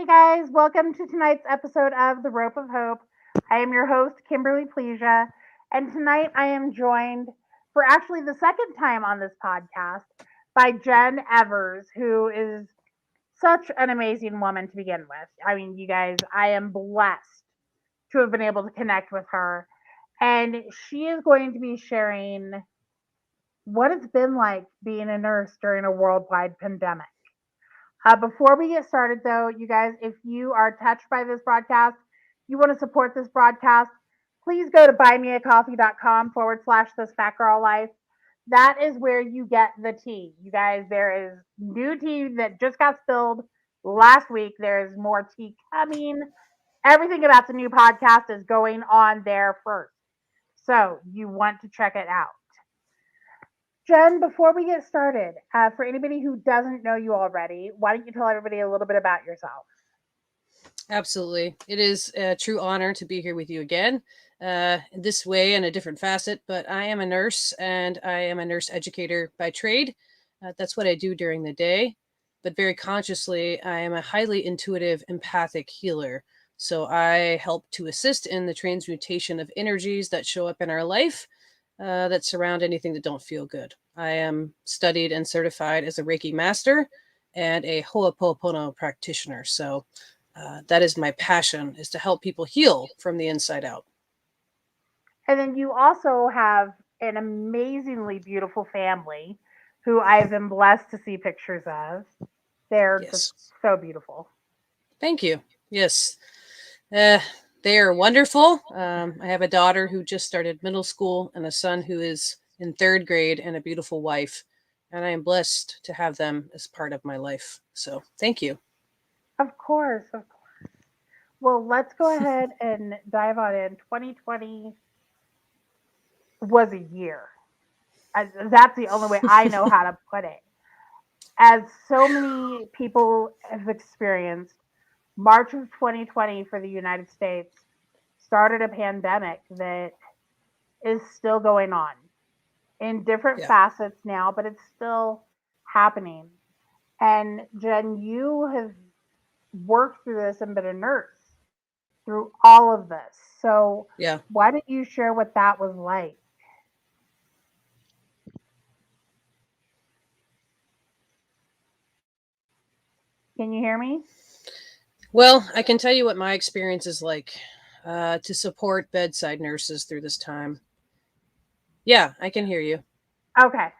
Hey guys, welcome to tonight's episode of The Rope of Hope. I am your host, Kimberly Plesia, and tonight I am joined for actually the second time on this podcast by Jenn Evers, who is such an amazing woman to begin with. I mean, you guys, I am blessed to have been able to connect with her, and she is going to be sharing what it's been like being a nurse during a worldwide pandemic. Before we get started, though, you guys, if you are touched by this broadcast, you want to support this broadcast, please go to buymeacoffee.com/, this fat girl life. That is where you get the tea. You guys, there is new tea that just got spilled last week. There's more tea coming. Everything about the new podcast is going on there first. So you want to check it out. Jen, before we get started, for anybody who doesn't know you already, why don't you tell everybody a little bit about yourself? Absolutely. It is a true honor to be here with you again, this way in a different facet. But I am a nurse and I am a nurse educator by trade. That's what I do during the day. But very consciously, I am a highly intuitive, empathic healer. So I help to assist in the transmutation of energies that show up in our life that surround anything that don't feel good. I am studied and certified as a Reiki master and a Ho'oponopono practitioner. So that is my passion, is to help people heal from the inside out. And then you also have an amazingly beautiful family who I've been blessed to see pictures of. They're just Yes. so beautiful. Thank you. Yes. Uh, they are wonderful. I have a daughter who just started middle school and a son who is in third grade and a beautiful wife. And I am blessed to have them as part of my life. So thank you. Of course, of course. Well, let's go ahead and dive on in. 2020 was a year. That's the only way I know how to put it. As so many people have experienced, March of 2020 for the United States started a pandemic that is still going on in different Yeah. facets now, but it's still happening. And Jen, you have worked through this and been a nurse through all of this. So Yeah. why don't you share what that was like? Can you hear me? Well, I can tell you what my experience is like to support bedside nurses through this time. Yeah, I can hear you. Okay.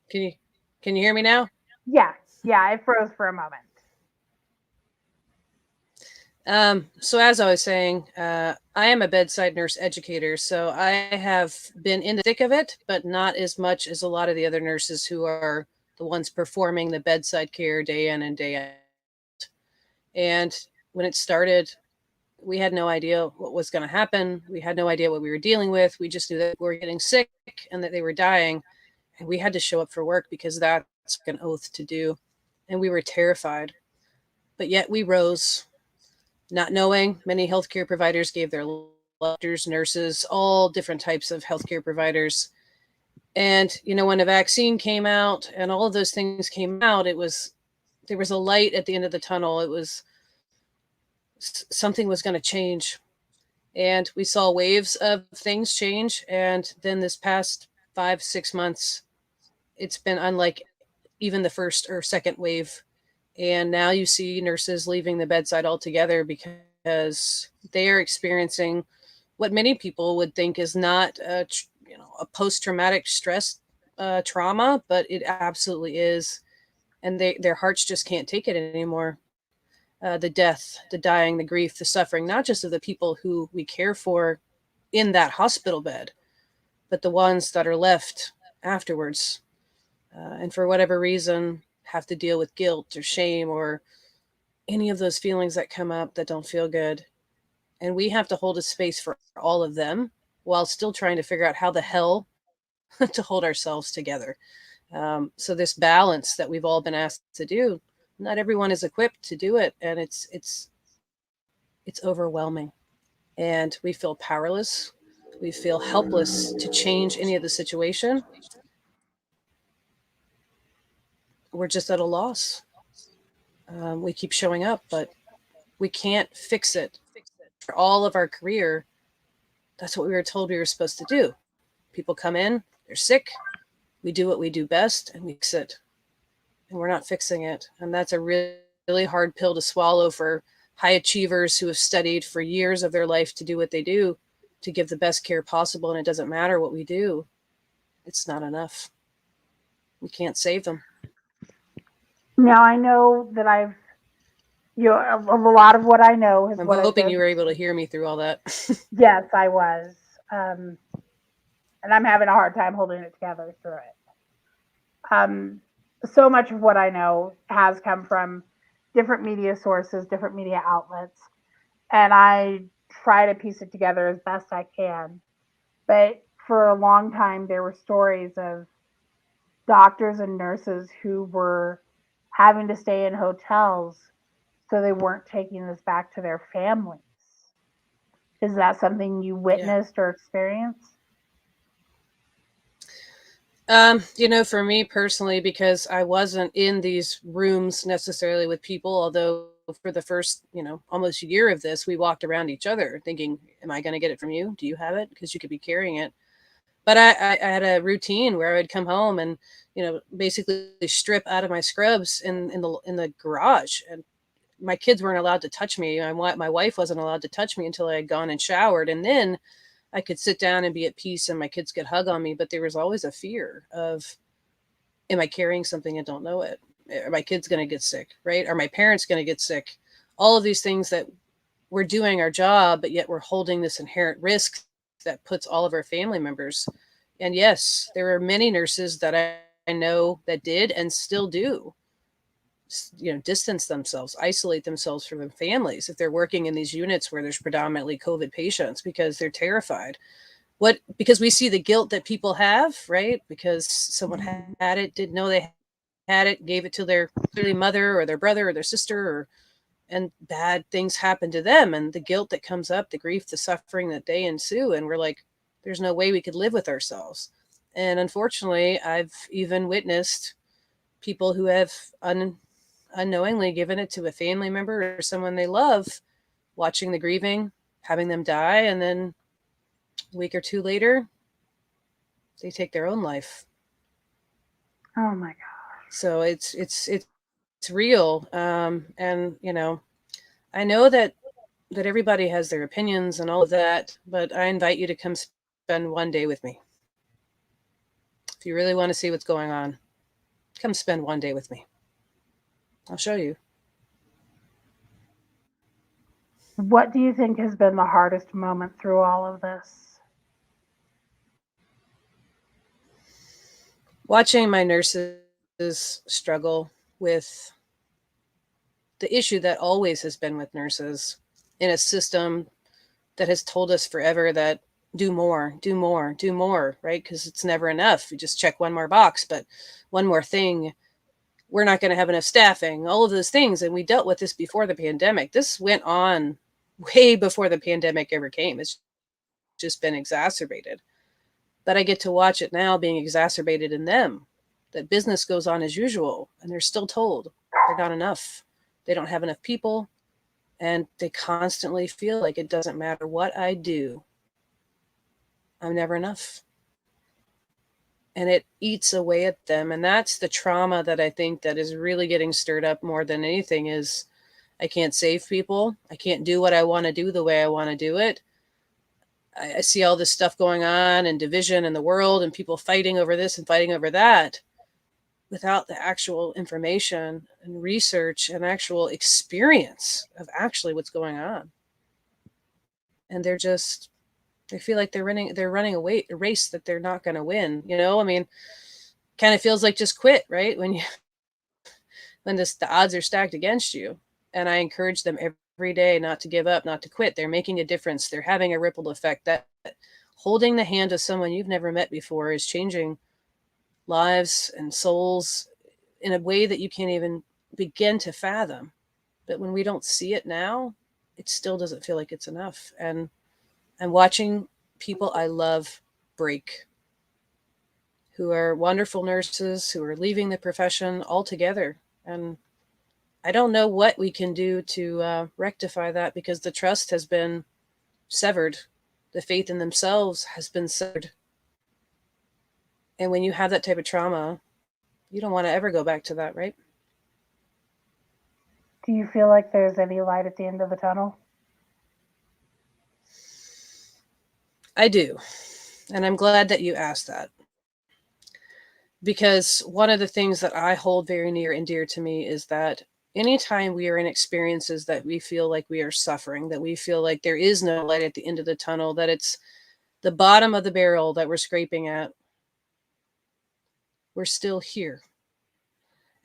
Can you can you hear me now? Yeah. Yeah. It froze for a moment. So as I was saying, I am a bedside nurse educator, so I have been in the thick of it, but not as much as a lot of the other nurses who are the ones performing the bedside care day in and day out. And when it started, we had no idea what was going to happen. We had no idea what we were dealing with. We just knew that we were getting sick and that they were dying. And we had to show up for work because that's an oath to do. And we were terrified. But yet we rose, not knowing. Many healthcare providers gave their doctors, nurses, all different types of healthcare providers. And, when a vaccine came out and all of those things came out, there was a light at the end of the tunnel. It was something was going to change. And we saw waves of things change. And then this past 5, 6 months, it's been unlike even the first or second wave. And now you see nurses leaving the bedside altogether because they are experiencing what many people would think is not a post-traumatic stress trauma, but it absolutely is. And their hearts just can't take it anymore. The death, the dying, the grief, the suffering, not just of the people who we care for in that hospital bed, but the ones that are left afterwards. And for whatever reason, have to deal with guilt or shame or any of those feelings that come up that don't feel good. And we have to hold a space for all of them while still trying to figure out how the hell to hold ourselves together. So this balance that we've all been asked to do, not everyone is equipped to do it, and it's overwhelming, and we feel powerless. We feel helpless to change any of the situation. We're just at a loss. We keep showing up, but we can't fix it. For all of our career, that's what we were told we were supposed to do. People come in, they're sick, we do what we do best, and we fix it. And we're not fixing it. And that's a really hard pill to swallow for high achievers who have studied for years of their life to do what they do, to give the best care possible. And it doesn't matter what we do, it's not enough. We can't save them. Now I know that a lot of what I know is I'm what I hoping said. you were able to hear me through all that. Yes, I was. Um, and I'm having a hard time holding it together through it. So much of what I know has come from different media sources, different media outlets, and I try to piece it together as best I can. But for a long time, there were stories of doctors and nurses who were having to stay in hotels so they weren't taking this back to their families. Is that something you Yeah. witnessed or experienced? For me personally, because I wasn't in these rooms necessarily with people, although for the first, almost year of this, we walked around each other thinking, am I going to get it from you? Do you have it? Because you could be carrying it. But I had a routine where I would come home and, basically strip out of my scrubs in the garage. And my kids weren't allowed to touch me. My wife wasn't allowed to touch me until I had gone and showered. And then I could sit down and be at peace and my kids could hug on me. But there was always a fear of, am I carrying something and don't know it? Are my kids going to get sick, right? Are my parents going to get sick? All of these things that we're doing our job, but yet we're holding this inherent risk that puts all of our family members. And yes, there are many nurses that I know that did and still do, distance themselves, isolate themselves from their families if they're working in these units where there's predominantly COVID patients because they're terrified. Because we see the guilt that people have, right? Because someone had it, didn't know they had it, gave it to their clearly mother or their brother or their sister, and bad things happen to them, and the guilt that comes up, the grief, the suffering that they ensue, and we're like, there's no way we could live with ourselves. And unfortunately, I've even witnessed people who have unknowingly given it to a family member or someone they love, watching the grieving, having them die, and then a week or two later, they take their own life. Oh my So it's real, and I know that everybody has their opinions and all of that, but I invite you to come spend one day with me. If you really want to see what's going on, come spend one day with me. I'll show you. God. What do you think has been the hardest moment through all of this? Watching my nurses struggle with the issue that always has been with nurses in a system that has told us forever that do more, do more, do more, right? Because it's never enough. You just check one more box, but one more thing, we're not going to have enough staffing, all of those things. And we dealt with this before the pandemic. This went on way before the pandemic ever came. It's just been exacerbated. But I get to watch it now being exacerbated in them. That business goes on as usual, and they're still told they're not enough. They don't have enough people, and they constantly feel like it doesn't matter what I do, I'm never enough. And it eats away at them. And that's the trauma that I think that is really getting stirred up more than anything is I can't save people. I can't do what I want to do the way I want to do it. I see all this stuff going on and division in the world and people fighting over this and fighting over that without the actual information and research and actual experience of actually what's going on. And they feel like they're running a race that they're not going to win. I mean, kind of feels like just quit, right? When the odds are stacked against you. And I encourage them every day not to give up, not to quit. They're making a difference. They're having a ripple effect. That holding the hand of someone you've never met before is changing lives and souls in a way that you can't even begin to fathom. But when we don't see it now, it still doesn't feel like it's enough. And I'm watching people I love break, who are wonderful nurses who are leaving the profession altogether. And I don't know what we can do to rectify that because the trust has been severed. The faith in themselves has been severed. And when you have that type of trauma, you don't want to ever go back to that, right? Do you feel like there's any light at the end of the tunnel? I do. And I'm glad that you asked that. Because one of the things that I hold very near and dear to me is that anytime we are in experiences that we feel like we are suffering, that we feel like there is no light at the end of the tunnel, that it's the bottom of the barrel that we're scraping at, we're still here.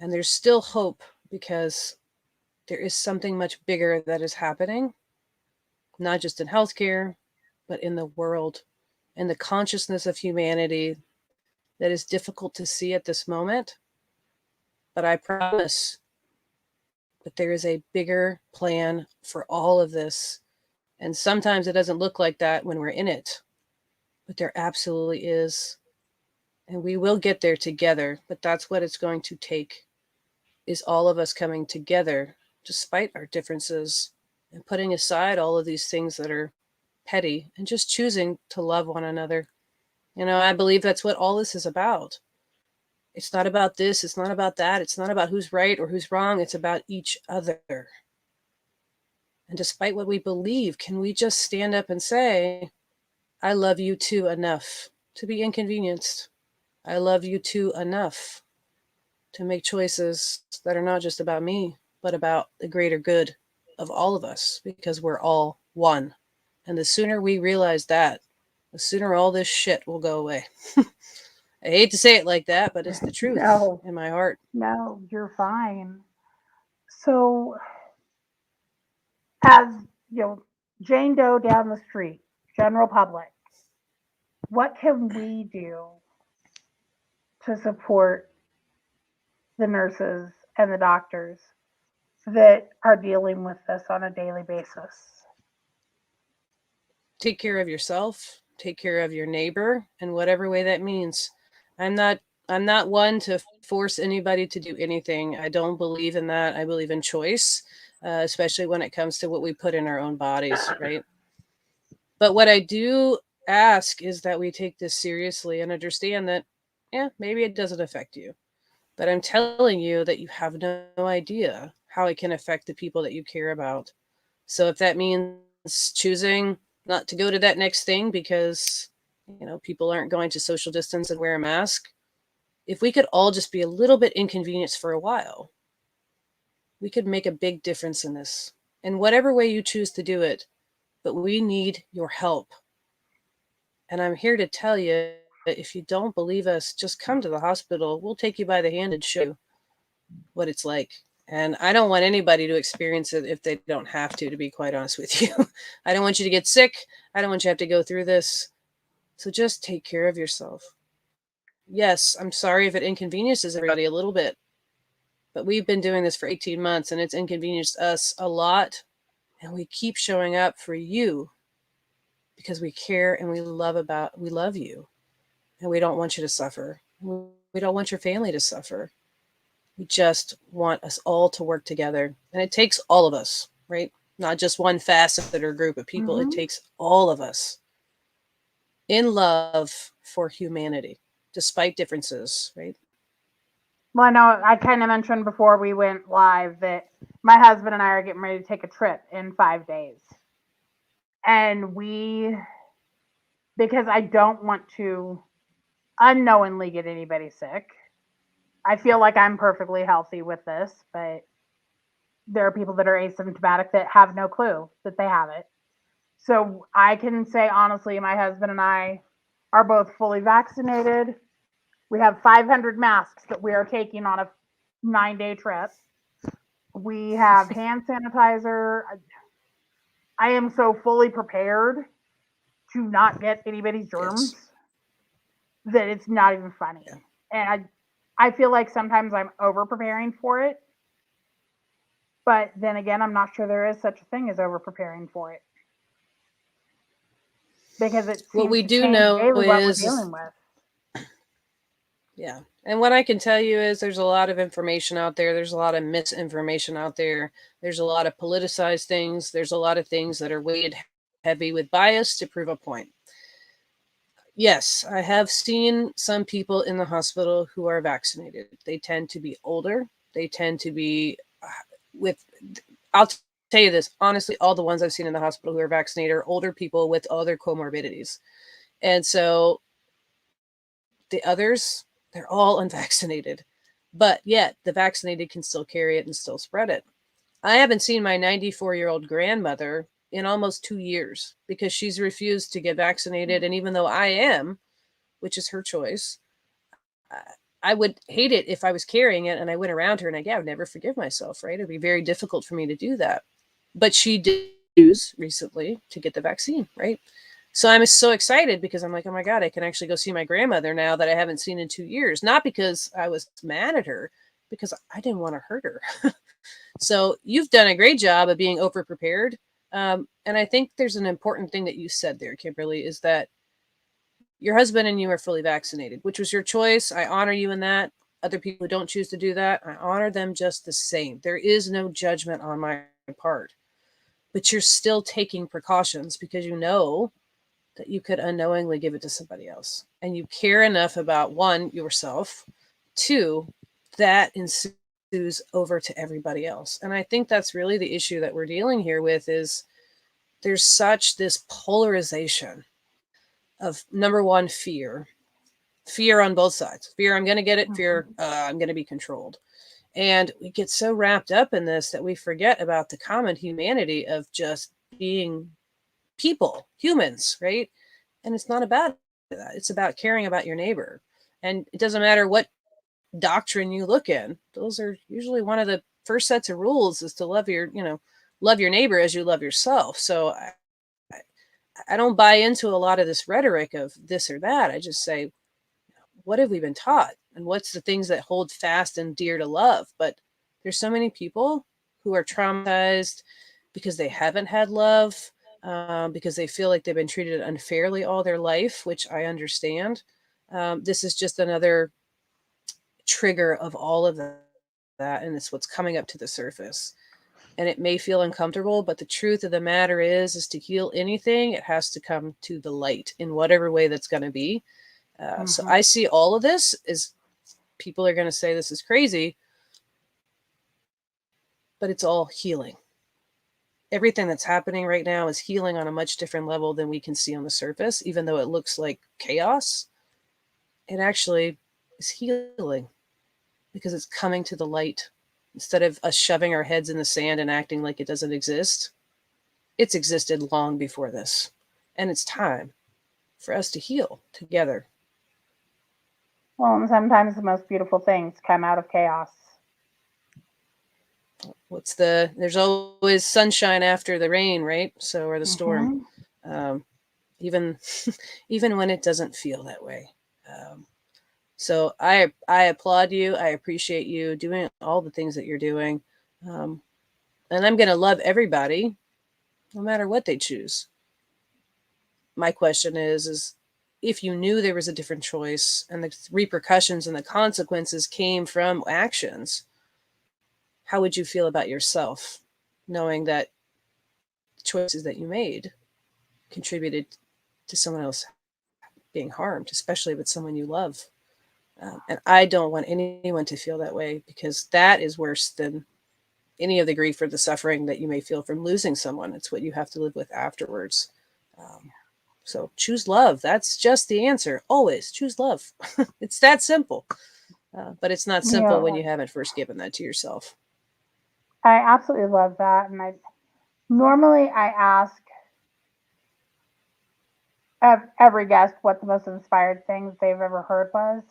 And there's still hope because there is something much bigger that is happening, not just in healthcare, but in the world and the consciousness of humanity that is difficult to see at this moment. But I promise that there is a bigger plan for all of this. And sometimes it doesn't look like that when we're in it, but there absolutely is. And we will get there together, but that's what it's going to take is all of us coming together despite our differences and putting aside all of these things that are petty and just choosing to love one another. I believe that's what all this is about. It's not about this, it's not about that, it's not about who's right or who's wrong, it's about each other. And despite what we believe, can we just stand up and say, I love you too enough to be inconvenienced? I love you too enough to make choices that are not just about me, but about the greater good of all of us because we're all one. And the sooner we realize that, the sooner all this shit will go away. I hate to say it like that, but it's the truth No, in my heart. no, you're fine. So, as you know, Jane Doe down the street, general public, what can we do to support the nurses and the doctors that are dealing with this on a daily basis? Take care of yourself, take care of your neighbor in whatever way that means. I'm not I'm not one to force anybody to do anything. I don't believe in that. I believe in choice, especially when it comes to what we put in our own bodies, right? But what I do ask is that we take this seriously and understand that, yeah, maybe it doesn't affect you. But I'm telling you that you have no idea how it can affect the people that you care about. So if that means choosing not to go to that next thing because, people aren't going to social distance and wear a mask, if we could all just be a little bit inconvenienced for a while, we could make a big difference in this. In whatever way you choose to do it, but we need your help. And I'm here to tell you if you don't believe us, just come to the hospital. We'll take you by the hand and show you what it's like. And I don't want anybody to experience it if they don't have to be quite honest with you. I don't want you to get sick. I don't want you to have to go through this. So just take care of yourself. Yes, I'm sorry if it inconveniences everybody a little bit, but we've been doing this for 18 months and it's inconvenienced us a lot. And we keep showing up for you because we care and we love you and we don't want you to suffer. We don't want your family to suffer. We just want us all to work together. And it takes all of us, right? Not just one facet or group of people. It Mm-hmm. takes all of us in love for humanity, despite differences, right? Well, I know I kind of mentioned before we went live that my husband and I are getting ready to take a trip in 5 days. And because I don't want to unknowingly get anybody sick, I feel like I'm perfectly healthy with this, but there are people that are asymptomatic that have no clue that they have it. So I can say honestly, my husband and I are both fully vaccinated. We have 500 masks that we are taking on a 9-day trip. We have hand sanitizer. I am so fully prepared to not get anybody's Yes. germs that it's not even Yeah. funny. And I feel like sometimes I'm over preparing for it, but then again, I'm not sure there is such a thing as over preparing for it because it What seems we to do change know daily what we're is dealing with. Yeah. And what I can tell you is there's a lot of information out there. There's a lot of misinformation out there. There's a lot of politicized things. There's a lot of things that are weighted heavy with bias to prove a point. Yes, I have seen some people in the hospital who are vaccinated. They tend to be older. They tend to be with, I'll tell you this honestly, all the ones I've seen in the hospital who are vaccinated are older people with other comorbidities. And so the others, they're all unvaccinated. But yet the vaccinated can still carry it and still spread it. I haven't seen my 94-year-old grandmother in almost 2 years because she's refused to get vaccinated. And even though I am, which is her choice, I would hate it if I was carrying it and I went around her and I would never forgive myself, right? It'd be very difficult for me to do that. But she did choose recently to get the vaccine, right? So I'm so excited because I'm like, oh my God, I can actually go see my grandmother now that I haven't seen in 2 years. Not because I was mad at her, because I didn't want to hurt her. So you've done a great job of being over prepared. And I think there's an important thing that you said there, Kimberly, is that your husband and you are fully vaccinated, which was your choice. I honor you in that. Other people who don't choose to do that, I honor them just the same. There is no judgment on my part. But you're still taking precautions because you know that you could unknowingly give it to somebody else. And you care enough about one, yourself, two, that ensues over to everybody else. And I think that's really the issue that we're dealing here with is there's such this polarization of number one, fear on both sides. Fear, I'm going to get it. Fear, Mhm. I'm going to be controlled. And we get so wrapped up in this that we forget about the common humanity of just being people, humans, right? And it's not about that. It's about caring about your neighbor. And it doesn't matter what doctrine you look in. Those are usually one of the first sets of rules is to love your neighbor as you love yourself. So I don't buy into a lot of this rhetoric of this or that. I just say, what have we been taught? And what's the things that hold fast and dear to love? But there's so many people who are traumatized because they haven't had love, because they feel like they've been treated unfairly all their life, which I understand. This is just another trigger of all of that, and it's what's coming up to the surface. And it may feel uncomfortable, but the truth of the matter is to heal anything, it has to come to the light in whatever way that's going to be. So I Mhm. see all of this as people are going to say this is crazy, but it's all healing. Everything that's happening right now is healing on a much different level than we can see on the surface, even though it looks like chaos. It actually is healing because it's coming to the light. Instead of us shoving our heads in the sand and acting like it doesn't exist, it's existed long before this. And it's time for us to heal together. Well, and sometimes the most beautiful things come out of chaos. There's always sunshine after the rain, right? So, or the storm. Hmm. Um, even even when it doesn't feel that way. Um, so I applaud you. I appreciate you doing all the things that you're doing, um, and I'm gonna love everybody no matter what they choose. My question is if you knew there was a different choice and the repercussions and the consequences came from actions, how would you feel about yourself, knowing that the choices that you made contributed to someone else being harmed, especially with someone you love? And I don't want anyone to feel that way because that is worse than any of the grief or the suffering that you may feel from losing someone. It's what you have to live with afterwards. Um, so choose love. That's just the answer. Always choose love. It's that simple. But it's not You simple when know, you haven't first given that to yourself. I absolutely love that, and I normally I ask every guest what the most inspired things they've ever heard was,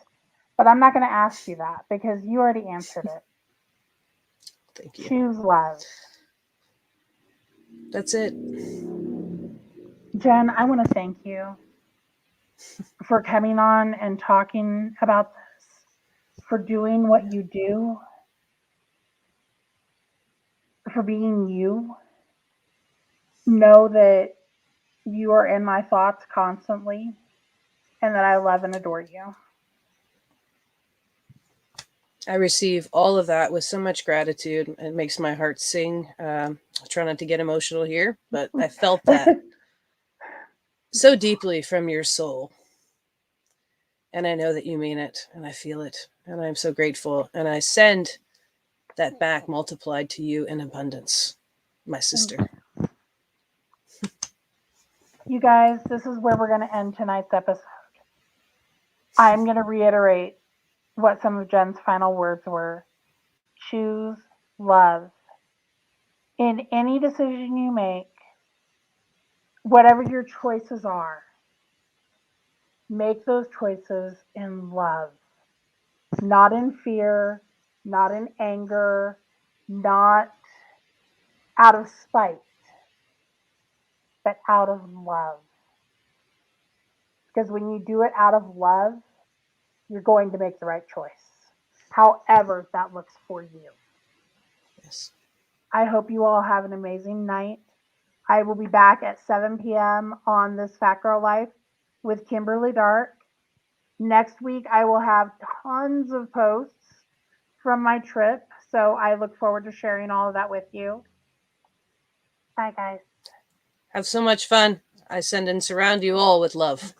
but I'm not going to ask you that because you already answered it. Thank you. Choose love. That's it. Jen, I want to thank you for coming on and talking about this, for doing what you do, for being you. Know that you are in my thoughts constantly and that I love and adore you. I receive all of that with so much gratitude. It makes my heart sing. I try not to get emotional here, but I felt that so deeply from your soul. And I know that you mean it, and I feel it. And I'm so grateful. And I send that back multiplied to you in abundance, my sister. You guys, this is where we're going to end tonight's episode. I'm going to reiterate what some of Jen's final words were. Choose love. In any decision you make, whatever your choices are, make those choices in love, not in fear, not in anger, not out of spite, but out of love. Because when you do it out of love, you're going to make the right choice, however that looks for you. Yes. I hope you all have an amazing night. I will be back at 7 p.m. on this Fat Girl Life with Kimberly Dark. Next week, I will have tons of posts from my trip, so I look forward to sharing all of that with you. Bye, guys. Have so much fun. I send and surround you all with love.